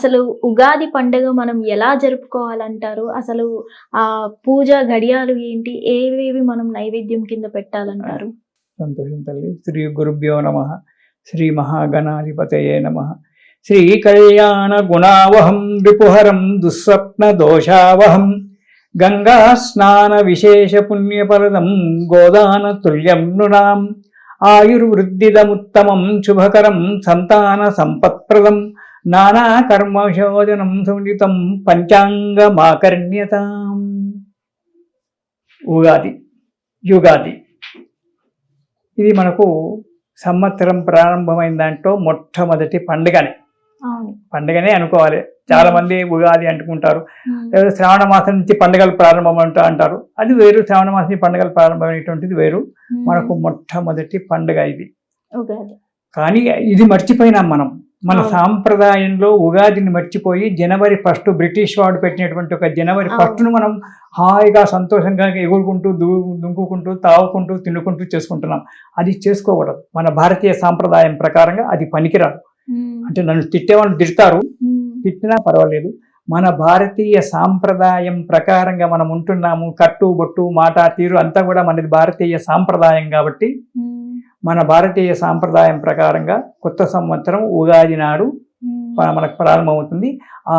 అసలు ఉగాది పండుగ మనం ఎలా జరుపుకోవాలంటారు? అసలు పూజ గడియాలు ఏంటి? ఏవేవి మనం నైవేద్యం కింద పెట్టాలంటారు? సంతోషం తల్లి. శ్రీ గురుభ్యో నమః. శ్రీ మహాగణాధిపతయే నమః. శ్రీ కళ్యాణ గుణావహం రిపుహరం దుస్వప్న దోషావహం గంగా స్నాన విశేష పుణ్యపరదం గోదాన తుల్యం నృణాం ఆయుర్వృద్ధిదముత్తమం శుభకరం సంతాన సంపత్ప్రదం నానా కర్మశోధనం సునితం పంచాంగమాకర్ణ్యతాం. ఉగాది, యుగాది, ఇది మనకు సంవత్సరం ప్రారంభమైన దాంట్లో మొట్టమొదటి పండుగనే అనుకోవాలి. చాలా మంది ఉగాది అంటుకుంటారు, శ్రావణ మాసం నుంచి పండుగలు ప్రారంభం అంటారు. అది వేరు, శ్రావణ మాసం నుంచి పండుగలు ప్రారంభమైనటువంటిది వేరు. మనకు మొట్టమొదటి పండుగ ఇది. కానీ ఇది మర్చిపోయినాం మనం. మన సాంప్రదాయంలో ఉగాదిని మర్చిపోయి జనవరి 1 బ్రిటిష్ వాడు పెట్టినటువంటి ఒక జనవరి 1ను మనం హాయిగా సంతోషంగా ఎగురుకుంటూ దుంకుకుంటూ తాగుకుంటూ తినుకుంటూ చేసుకుంటున్నాం. అది చేసుకోకూడదు. మన భారతీయ సాంప్రదాయం ప్రకారంగా అది పనికిరాదు. అంటే నన్ను తిట్టేవాళ్ళు తిడతారు, తిట్టినా పర్వాలేదు. మన భారతీయ సాంప్రదాయం ప్రకారంగా మనం ఉంటున్నాము. కట్టు బొట్టు మాట తీరు అంతా కూడా మనది భారతీయ సాంప్రదాయం. కాబట్టి మన భారతీయ సాంప్రదాయం ప్రకారంగా కొత్త సంవత్సరం ఉగాది నాడు మనకు ప్రారంభమవుతుంది.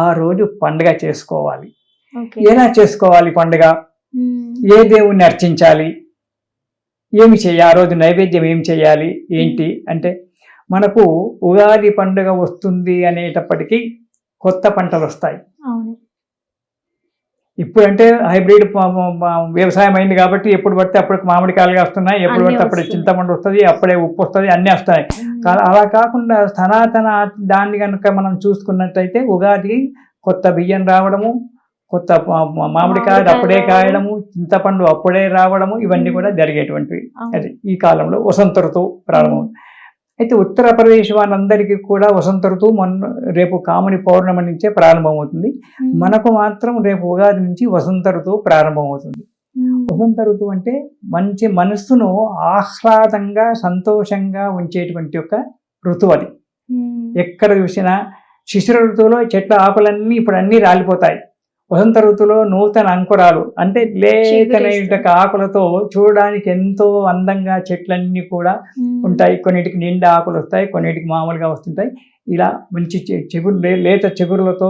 ఆ రోజు పండుగ చేసుకోవాలి. ఎలా చేసుకోవాలి పండుగ? ఏ దేవుణ్ణి అర్చించాలి? ఏమి చేయాలి? ఆ రోజు నైవేద్యం ఏం చేయాలి? ఏంటి అంటే, మనకు ఉగాది పండుగ వస్తుంది అనేటప్పటికీ కొత్త పంటలు వస్తాయి. ఇప్పుడంటే హైబ్రిడ్ వ్యవసాయం అయింది కాబట్టి ఎప్పుడు పడితే అప్పటికి మామిడికాయలుగా వస్తున్నాయి, ఎప్పుడు పడితే అప్పుడే చింతపండు వస్తుంది, అప్పుడే ఉప్పు వస్తుంది, అన్నీ వస్తాయి. అలా కాకుండా సనాతన దాన్ని కనుక మనం చూసుకున్నట్టయితే ఉగాది కొత్త బియ్యం రావడము, కొత్త మామిడికాయలు అప్పుడే కాయడము, చింతపండు అప్పుడే రావడము, ఇవన్నీ కూడా జరిగేటువంటివి. అది ఈ కాలంలో వసంత ఋతువు ప్రారంభం. అయితే ఉత్తరప్రదేశ్ వాళ్ళందరికీ కూడా వసంత ఋతువు రేపు కామని పౌర్ణమి నుంచే ప్రారంభమవుతుంది. మనకు మాత్రం రేపు ఉగాది నుంచి వసంత ఋతువు ప్రారంభమవుతుంది. వసంత ఋతువు అంటే మంచి మనస్సును ఆహ్లాదంగా సంతోషంగా ఉంచేటువంటి ఒక ఋతువు అది. ఎక్కడ చూసినా శిశిర ఋతువులో చెట్ల ఆకులన్నీ ఇప్పుడు అన్నీ రాలిపోతాయి. వసంత ఋతువులో నూతన అంకురాలు అంటే లేతనైన ఆకులతో చూడడానికి ఎంతో అందంగా చెట్లన్నీ కూడా ఉంటాయి. కొన్నిటికి నిండా ఆకులు వస్తాయి, కొన్నిటికి మామూలుగా వస్తుంటాయి. ఇలా మంచి లేత చిగురులతో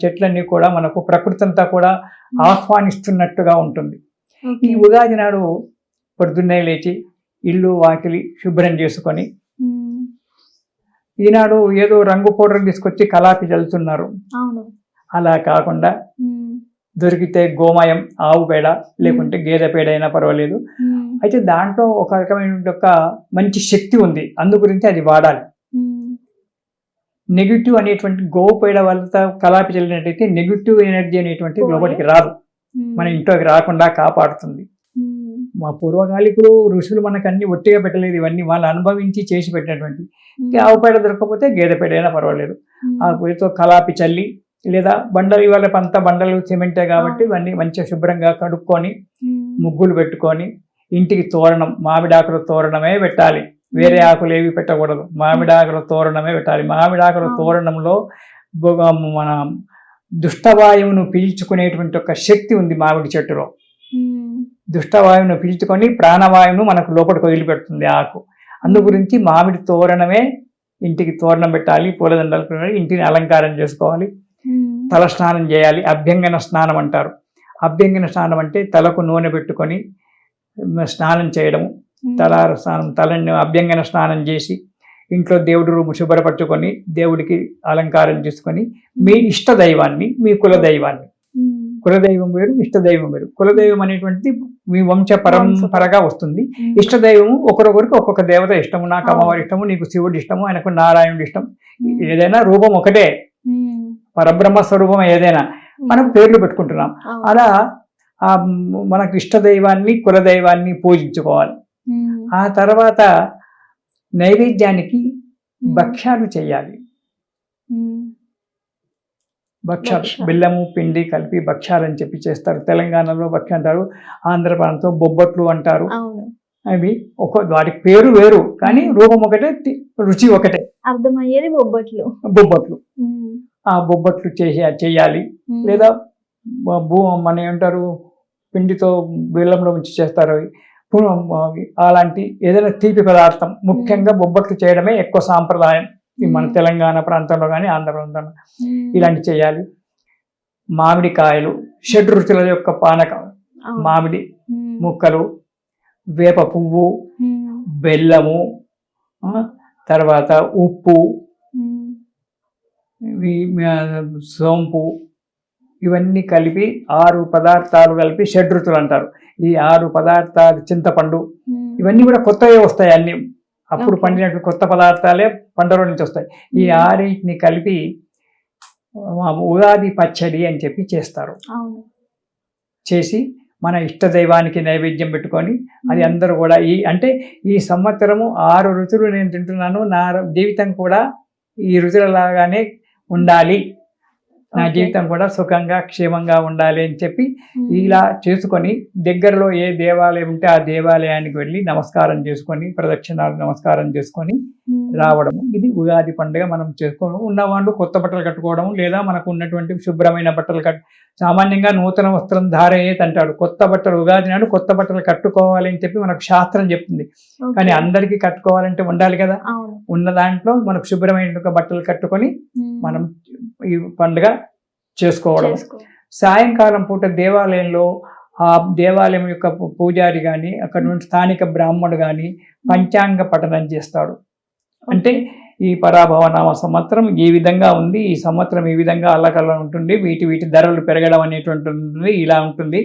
చెట్లన్నీ కూడా మనకు ప్రకృతి అంతా కూడా ఆహ్వానిస్తున్నట్టుగా ఉంటుంది. ఈ ఉగాది నాడు పొద్దున్నే లేచి ఇల్లు వాకిలి శుభ్రం చేసుకొని, ఈనాడు ఏదో రంగు పౌడర్ తీసుకొచ్చి కలాపి చల్లుతున్నారు. అలా కాకుండా దొరికితే గోమయం, ఆవు పేడ లేకుంటే గేదె పేడ అయినా పర్వాలేదు. అయితే దాంట్లో ఒక రకమైన ఒక మంచి శక్తి ఉంది, అందు గురించి అది వాడాలి. నెగిటివ్ అనేటువంటి గోవు పేడ వల్ల కలాపి చల్లినట్టయితే నెగిటివ్ ఎనర్జీ అనేటువంటి లోపలికి రాదు, మన ఇంట్లోకి రాకుండా కాపాడుతుంది. మా పూర్వకాలికులు ఋషులు మనకు అన్ని ఒట్టిగా పెట్టలేదు, ఇవన్నీ వాళ్ళు అనుభవించి చేసి పెట్టినటువంటి. ఆవు పేడ దొరకకపోతే గేదె పేడ అయినా పర్వాలేదు. ఆ పేరుతో కలాపి చల్లి, లేదా బండలు, ఇవాళ పంత బండలు సిమెంటే కాబట్టి ఇవన్నీ మంచిగా శుభ్రంగా కడుక్కొని ముగ్గులు పెట్టుకొని ఇంటికి తోరణం, మామిడాకుల తోరణమే పెట్టాలి. వేరే ఆకులు ఏవి పెట్టకూడదు, మామిడాకుల తోరణమే పెట్టాలి. మామిడాకుల తోరణంలో మన దుష్టవాయువును పీల్చుకునేటువంటి ఒక శక్తి ఉంది మామిడి చెట్టులో. దుష్టవాయువును పీల్చుకొని ప్రాణవాయువును మనకు లోపలికి వదిలిపెడుతుంది ఆకు. అందు గురించి మామిడి తోరణమే ఇంటికి తోరణం పెట్టాలి. పూలదండలు ఇంటిని అలంకారం చేసుకోవాలి. తల స్నానం చేయాలి, అభ్యంగన స్నానం అంటారు. అభ్యంగన స్నానం అంటే తలకు నూనె పెట్టుకొని స్నానం చేయడము. తలని అభ్యంగన స్నానం చేసి ఇంట్లో దేవుడి రూము శుభ్రపరచుకొని దేవుడికి అలంకారం చేసుకొని మీ ఇష్ట దైవాన్ని, మీ కులదైవాన్ని, కులదైవం వేరు ఇష్టదైవం వేరు. కులదైవం అనేటువంటిది మీ వంశ పరంపరగా వస్తుంది. ఇష్టదైవము ఒకరొకరికి ఒక్కొక్క దేవత ఇష్టము. నాకు అమ్మవారి ఇష్టము, నీకు శివుడి ఇష్టము, ఆయనకు నారాయణుడి ఇష్టం. ఏదైనా రూపం ఒకటే, పరబ్రహ్మ స్వరూపం ఏదైనా, మనం పేర్లు పెట్టుకుంటున్నాం. అలా మనకు ఇష్టదైవాన్ని కులదైవాన్ని పూజించుకోవాలి. ఆ తర్వాత నైవేద్యానికి భక్ష్యాలు చేయాలి. భక్ష్యాలు బెల్లము పిండి కలిపి భక్ష్యాలు అని చెప్పి చేస్తారు. తెలంగాణలో భక్ష్యం అంటారు, ఆంధ్ర ప్రాంతంలో బొబ్బట్లు అంటారు. అవి వాటికి పేరు వేరు కానీ రూపం ఒకటే, రుచి ఒకటే. అర్థమయ్యేది బొబ్బట్లు. బొబ్బట్లు ఆ బొబ్బట్లు చేయాలి. లేదా మన ఏమంటారు పిండితో బెల్లంలో ఉంచి చేస్తారు అవి అలాంటి ఏదైనా తీపి పదార్థం ముఖ్యంగా బొబ్బట్లు చేయడమే ఎక్కువ సాంప్రదాయం మన తెలంగాణ ప్రాంతంలో కానీ ఆంధ్ర ప్రాంతంలో ఇలాంటి చేయాలి. మామిడికాయలు, షడ్రుచుల యొక్క పానకం, మామిడి ముక్కలు, వేప పువ్వు, బెల్లము, తర్వాత ఉప్పు, సోంపు, ఇవన్నీ కలిపి 6 పదార్థాలు కలిపి షడ్రుచులు అంటారు. ఈ 6 పదార్థాలు, చింతపండు, ఇవన్నీ కూడా కొత్తవే వస్తాయి. అన్ని అప్పుడు పండినటువంటి కొత్త పదార్థాలే పంటలో నుంచి వస్తాయి. ఈ 6ని కలిపి ఉగాది పచ్చడి అని చెప్పి చేస్తారు. చేసి మన ఇష్ట దైవానికి నైవేద్యం పెట్టుకొని అది అందరూ కూడా ఈ సంవత్సరము 6 రుచులు నేను తింటున్నాను, నా జీవితం కూడా ఈ రుచులలాగానే ఉండాలి, నా జీవితం కూడా సుఖంగా క్షేమంగా ఉండాలి అని చెప్పి ఇలా చేసుకొని దగ్గరలో ఏ దేవాలయం ఉంటే ఆ దేవాలయానికి వెళ్ళి నమస్కారం చేసుకొని ప్రదక్షిణాలు నమస్కారం చేసుకొని రావడం. ఇది ఉగాది పండుగ మనం చేసుకోవడం. ఉన్నవాళ్ళు కొత్త బట్టలు కట్టుకోవడం, లేదా మనకు ఉన్నటువంటి శుభ్రమైన బట్టలు సామాన్యంగా నూతన వస్త్రం ధారయేత్ అంటాడు. కొత్త బట్టలు ఉగాది నాడు కొత్త బట్టలు కట్టుకోవాలి అని చెప్పి మనకు శాస్త్రం చెప్తుంది. కానీ అందరికీ కట్టుకోవాలంటే ఉండాలి కదా, ఉన్న దాంట్లో మనకు శుభ్రమైన బట్టలు కట్టుకొని మనం ఈ పండుగ చేసుకోవడం. సాయంకాలం పూట దేవాలయంలో ఆ దేవాలయం యొక్క పూజారి కానీ అక్కడ నుండి స్థానిక బ్రాహ్మణుడు కానీ పంచాంగ పఠనం చేస్తాడు. అంటే ఈ పరాభవనామ సంవత్సరం ఈ విధంగా ఉంది, ఈ సంవత్సరం ఈ విధంగా అల్లకల్లా ఉంటుంది, వీటి ధరలు పెరగడం అనేటువంటి ఇలా ఉంటుంది,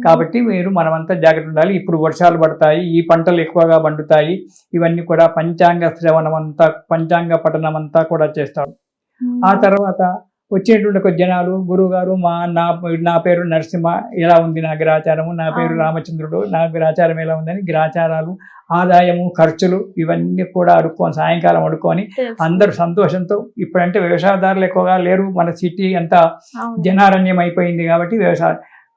కాబట్టి మీరు మనమంతా జాగ్రత్త ఉండాలి, ఇప్పుడు వర్షాలు పడతాయి, ఈ పంటలు ఎక్కువగా పండుతాయి, ఇవన్నీ కూడా పంచాంగ శ్రవణం అంతా, పంచాంగ పఠనం అంతా కూడా చేస్తాడు. ఆ తర్వాత వచ్చేటువంటి ఒక జనాలు, గురువుగారు నా పేరు నరసింహ, ఎలా ఉంది నా గ్రాచారము, నా పేరు రామచంద్రుడు, నా గ్రాచారం ఎలా ఉందని గ్రాచారాలు, ఆదాయము, ఖర్చులు ఇవన్నీ కూడా సాయంకాలం అడుక్కొని అందరూ సంతోషంతో, ఇప్పుడంటే వ్యవసాయదారులు ఎక్కువగా లేరు, మన సిటీ అంతా జనారణ్యం అయిపోయింది కాబట్టి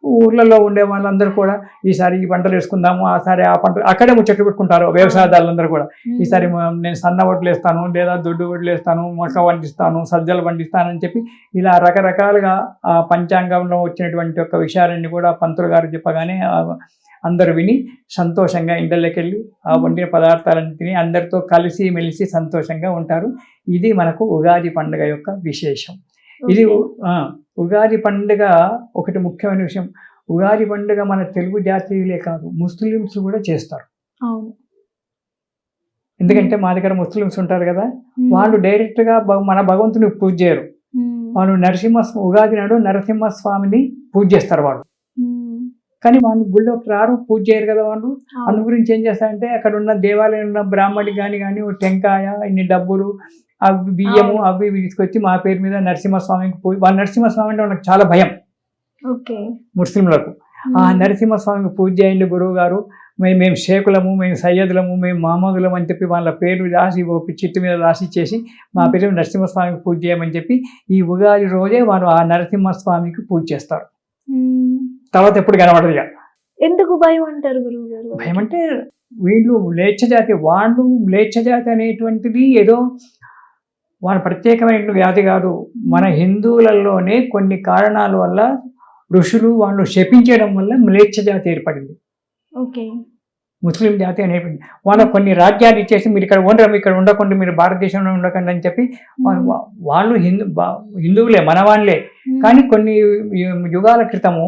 ఊర్లలో ఉండే వాళ్ళందరూ కూడా ఈసారి ఈ పంటలు వేసుకుందాము, ఆసారి ఆ పంటలు అక్కడే ముచ్చట్లు పెట్టుకుంటారు వ్యవసాయదారులందరూ కూడా. ఈసారి నేను సన్న వడ్లు వేస్తాను, లేదా దొడ్డు వడ్లు వేస్తాను, మొక్క పండిస్తాను, సజ్జలు పండిస్తానని చెప్పి ఇలా రకరకాలుగా ఆ పంచాంగంలో వచ్చినటువంటి ఒక విషయాలన్నీ కూడా పంతులు గారు చెప్పగానే అందరూ విని సంతోషంగా ఇండ్లకి వెళ్ళి ఆ వండిన పదార్థాలను తిని అందరితో కలిసి మెలిసి సంతోషంగా ఉంటారు. ఇది మనకు ఉగాది పండుగ యొక్క విశేషం. ఇది ఉగాది పండుగ ఒకటి ముఖ్యమైన విషయం. ఉగాది పండుగ మన తెలుగు జాతీయులే కాదు, ముస్లిమ్స్ కూడా చేస్తారు. ఎందుకంటే మా దగ్గర ముస్లిమ్స్ ఉంటారు కదా, వాళ్ళు డైరెక్ట్గా మన భగవంతుని పూజ చేయరు. వాళ్ళు ఉగాది నాడు నరసింహస్వామిని పూజ చేస్తారు వాళ్ళు. కానీ వాళ్ళు గుళ్ళోకి రారు, పూజ చేయరు కదా వాళ్ళు. అందు గురించి ఏం చేస్తారంటే అక్కడ ఉన్న దేవాలయం ఉన్న బ్రాహ్మణి కానీ టెంకాయ, ఇన్ని డబ్బులు, అవి బియ్యము అవి తీసుకొచ్చి మా పేరు మీద నరసింహస్వామికి పూజ. వాళ్ళ నరసింహస్వామి అంటే వాళ్ళకి చాలా భయం ముస్లింలకు. ఆ నరసింహస్వామికి పూజ చేయండి గురువు గారు, మేము షేకులము, మేము సయ్యదులము, మేము మహమ్మదులము అని చెప్పి వాళ్ళ పేరు రాసి చిట్టు మీద రాసి ఇచ్చేసి మా పేరు నరసింహస్వామికి పూజ చేయమని చెప్పి ఈ ఉగాది రోజే వారు ఆ నరసింహస్వామికి పూజ చేస్తారు. తర్వాత ఎప్పుడు కనబడదు. ఎందుకు భయం అంటారు గురువు గారు? భయం అంటే వీళ్ళు మ్లేచ్ఛ జాతి, వాళ్ళు మ్లేచ్ఛ జాతి అనేటువంటిది ఏదో వాళ్ళ ప్రత్యేకమైన వ్యాధి కాదు. మన హిందువులలోనే కొన్ని కారణాల వల్ల ఋషులు వాళ్ళు శపించడం వల్ల మ్లేచ్ఛ జాతి ఏర్పడింది. ముస్లిం జాతి అనేటువంటి వాళ్ళ కొన్ని రాజ్యాలు ఇచ్చేసి మీరు ఇక్కడ ఉండరు, ఇక్కడ ఉండకుండా మీరు భారతదేశంలో ఉండకండి అని చెప్పి వాళ్ళు హిందువులే, మన వాళ్ళే. కానీ కొన్ని యుగాల క్రితము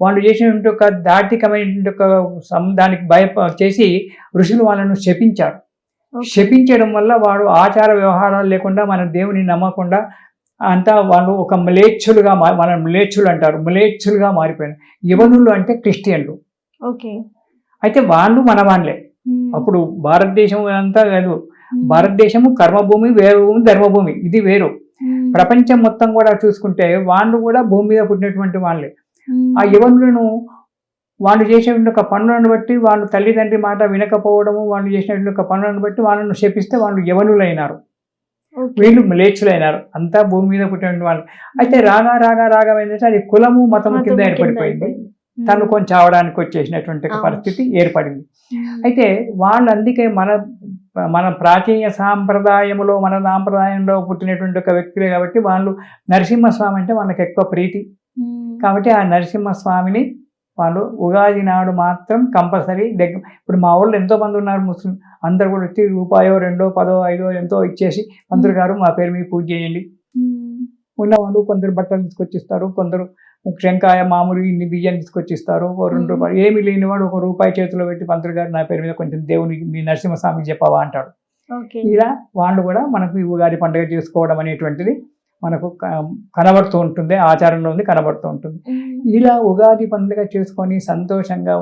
వాళ్ళు చేసినటువంటి ఒక దార్టికమైనటువంటి ఒక దానికి చేసి ఋషులు వాళ్ళను శపించారు. శపించడం వల్ల వాడు ఆచార వ్యవహారాలు లేకుండా మన దేవుని నమ్మకుండా అంతా వాళ్ళు ఒక మ్లేచ్ఛులుగా మన మ్లేచ్ఛులు అంటారు, మ్లేచ్ఛులుగా మారిపోయారు. యవనులు అంటే క్రిస్టియన్లు. అయితే వాళ్ళు మన వాళ్ళే. అప్పుడు భారతదేశం అంతా కాదు, భారతదేశము కర్మభూమి, వేరభూమి, ధర్మభూమి, ఇది వేరు. ప్రపంచం మొత్తం కూడా చూసుకుంటే వాళ్ళు కూడా భూమి మీద పుట్టినటువంటి వాళ్ళే. ఆ యవనులను వాళ్ళు చేసేటువంటి ఒక పనులను బట్టి, వాళ్ళు తల్లిదండ్రి మాట వినకపోవడము, వాళ్ళు చేసినటువంటి ఒక పనులను బట్టి వాళ్ళను శపిస్తే వాళ్ళు యవనులైనారు, వీళ్ళు మ్లేచ్ఛులైనారు. అంతా భూమి మీద పుట్టినటువంటి వాళ్ళు. అయితే రాగా ఏంటంటే అది కులము మతము కింద ఏర్పడిపోయింది. తను కొంచెం చావడానికి వచ్చేసినటువంటి పరిస్థితి ఏర్పడింది. అయితే వాళ్ళు అందుకే మన మన ప్రాచీన సాంప్రదాయంలో మన సాంప్రదాయంలో పుట్టినటువంటి ఒక వ్యక్తులే కాబట్టి వాళ్ళు నరసింహస్వామి అంటే వాళ్ళకి ఎక్కువ ప్రీతి. కాబట్టి ఆ నరసింహస్వామిని వాళ్ళు ఉగాది నాడు మాత్రం కంపల్సరీ ఇప్పుడు మా ఊళ్ళో ఎంతో మంది ఉన్నారు ముస్లిం, అందరు కూడా వచ్చి రూపాయో 2, 10, 5 ఎంతో ఇచ్చేసి పంతులు గారు మా పేరు మీద పూజ చేయండి. ఉన్నవాళ్ళు కొందరు బట్టలు తీసుకొచ్చిస్తారు, కొందరు శంకాయ మామూలు ఇన్ని బియ్యం తీసుకొచ్చిస్తారు, ఓ 2 రూపాయలు. ఏమి లేనివాడు 1 రూపాయి చేతిలో పెట్టి పంతులు గారు నా పేరు మీద కొంచెం దేవునికి మీ నరసింహస్వామికి చెప్పవా అంటాడు. ఇలా వాళ్ళు కూడా మనకు ఈ ఉగాది పండుగ చేసుకోవడం అనేటువంటిది మనకు కనబడుతూ ఉంటుంది, ఆచారంలో ఉంది, కనబడుతూ ఉంటుంది. ఇలా ఉగాది పండుగ చేసుకొని సంతోషంగా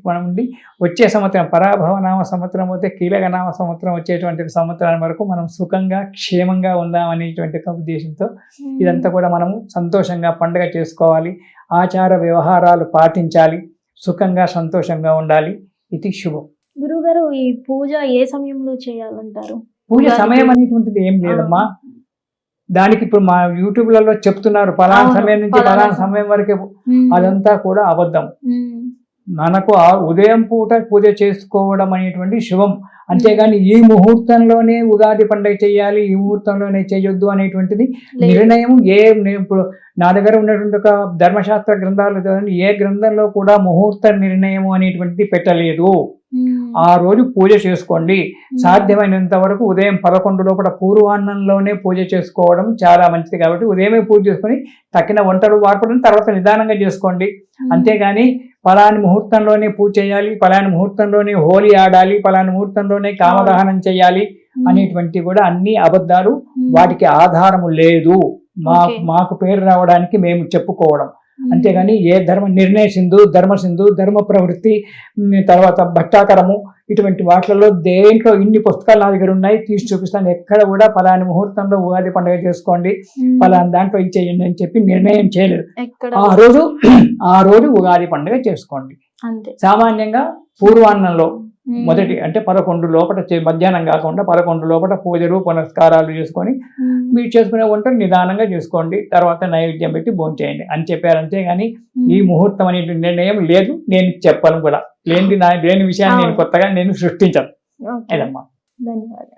మనం ఉండి వచ్చే సంవత్సరం పరాభవనామ సంవత్సరం అయితే కీలకనామ సంవత్సరం వచ్చేటువంటి సంవత్సరాల వరకు మనం సుఖంగా క్షేమంగా ఉందాం అనేటువంటి ఉద్దేశంతో ఇదంతా కూడా మనము సంతోషంగా పండుగ చేసుకోవాలి, ఆచార వ్యవహారాలు పాటించాలి, సుఖంగా సంతోషంగా ఉండాలి. ఇది శుభం. గురుగారు, ఈ పూజ ఏ సమయంలో చేయాలంటారు? పూజ సమయం అనేటువంటిది ఏం లేదమ్మా. దానికి ఇప్పుడు మా యూట్యూబ్లలో చెప్తున్నారు పలానా సమయం నుంచి పలానా సమయం వరకే, అదంతా కూడా అబద్ధం. మనకు ఆ ఉదయం పూట పూజ చేసుకోవడం అనేటువంటి శుభం. అంతేగాని ఈ ముహూర్తంలోనే ఉగాది పండుగ చేయాలి, ఈ ముహూర్తంలోనే చేయొద్దు అనేటువంటిది నిర్ణయం ఇప్పుడు నా దగ్గర ఉన్నటువంటి ఒక ధర్మశాస్త్ర గ్రంథాలు ఏ గ్రంథంలో కూడా ముహూర్త నిర్ణయం అనేటువంటిది పెట్టలేదు. ఆ రోజు పూజ చేసుకోండి. సాధ్యమైనంత వరకు ఉదయం 11 లోపల పూర్వాన్నంలోనే పూజ చేసుకోవడం చాలా మంచిది. కాబట్టి ఉదయమే పూజ చేసుకొని తక్కిన వంటలు వాడుకోవడం తర్వాత నిదానంగా చేసుకోండి. అంతేగాని పలాని ముహూర్తంలోనే పూజ చేయాలి, పలాని ముహూర్తంలోనే హోలీ ఆడాలి, పలాని ముహూర్తంలోనే కామదహనం చేయాలి అనేటువంటి కూడా అన్ని అబద్ధాలు. వాటికి ఆధారము లేదు. మాకు పేరు రావడానికి మేము చెప్పుకోవడం. అంతేగాని ఏ ధర్మ సింధు ధర్మ ప్రవృత్తి, తర్వాత భట్టాకరము, ఇటువంటి వాటిలలో దేంట్లో ఇన్ని పుస్తకాలు నా దగ్గర ఉన్నాయి, తీసి చూపిస్తాను. ఎక్కడ కూడా పలాని ముహూర్తంలో ఉగాది పండుగ చేసుకోండి, పలాని దాంట్లో ఇది చేయండి అని చెప్పి నిర్ణయం చేయలేదు. ఆ రోజు ఉగాది పండుగ చేసుకోండి. సామాన్యంగా పూర్వాన్నంలో మొదటి అంటే 11 లోపల మధ్యాహ్నం కాకుండా 11 లోపల పూజలు పునస్కారాలు చేసుకొని మీరు చేసుకునే వంటలు నిదానంగా చేసుకోండి. తర్వాత నైవేద్యం పెట్టి భోంచేయండి అని చెప్పారు. అంతేగాని ఈ ముహూర్తం అనే నిర్ణయం లేదు, నేను చెప్పను కూడా. లేని విషయాన్ని నేను కొత్తగా సృష్టించను. అదమ్మా. ధన్యవాదాలు.